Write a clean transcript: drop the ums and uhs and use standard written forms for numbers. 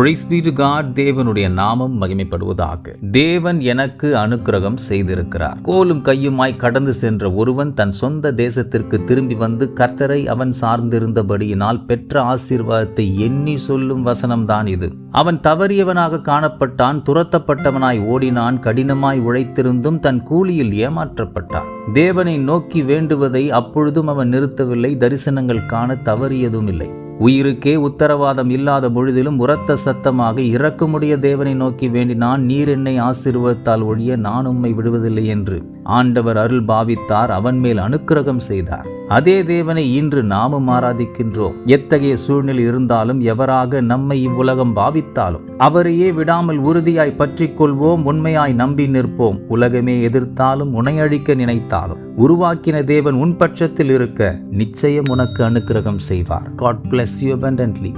Praise be to God. தேவனுடைய நாமம் மகிமைப்படுவதாக. தேவன் எனக்கு அனுக்கிரகம் செய்திருக்கிறார். கோலும் கையுமாய் கடந்து சென்ற ஒருவன் தன் சொந்த தேசத்திற்கு திரும்பி வந்து கர்த்தரை அவன் சார்ந்திருந்தபடியினால் பெற்ற ஆசீர்வாதத்தை எண்ணி சொல்லும் வசனம்தான் இது. அவன் தவறியவனாக காணப்பட்டான், துரத்தப்பட்டவனாய் ஓடினான், கடினமாய் உழைத்திருந்தும் தன் கூலியில் ஏமாற்றப்பட்டான். தேவனை நோக்கி வேண்டுவதை அப்பொழுதும் அவன் நிறுத்தவில்லை, தரிசனங்கள் காண தவறியதும் இல்லை. உயிருக்கே உத்தரவாதம் இல்லாத பொழுதிலும் உரத்த சத்தமாக இரக்கமுடைய தேவனை நோக்கி வேண்டினான், நீர் என்னை ஆசீர்வதித்தால் ஒழிய நான் உம்மை விடுவதில்லை என்று ஆண்டவர் அருள் பாவித்தார், அவன் மேல் அனுக்கிரகம் செய்தார். அதே தேவனை இன்று நாமும் ஆராதிக்கின்றோம். எத்தகைய சூழ்நிலை இருந்தாலும், எவராக நம்மை இவ்வுலகம் பாவித்தாலும் அவரையே விடாமல் உறுதியாய் பற்றிக் கொள்வோம், உண்மையாய் நம்பி நிற்போம். உலகமே எதிர்த்தாலும், உனையழிக்க நினைத்தாலும் உருவாக்கின தேவன் உன் பட்சத்தில் இருக்க நிச்சயம் உனக்கு அனுக்கிரகம் செய்வார். God bless you abundantly.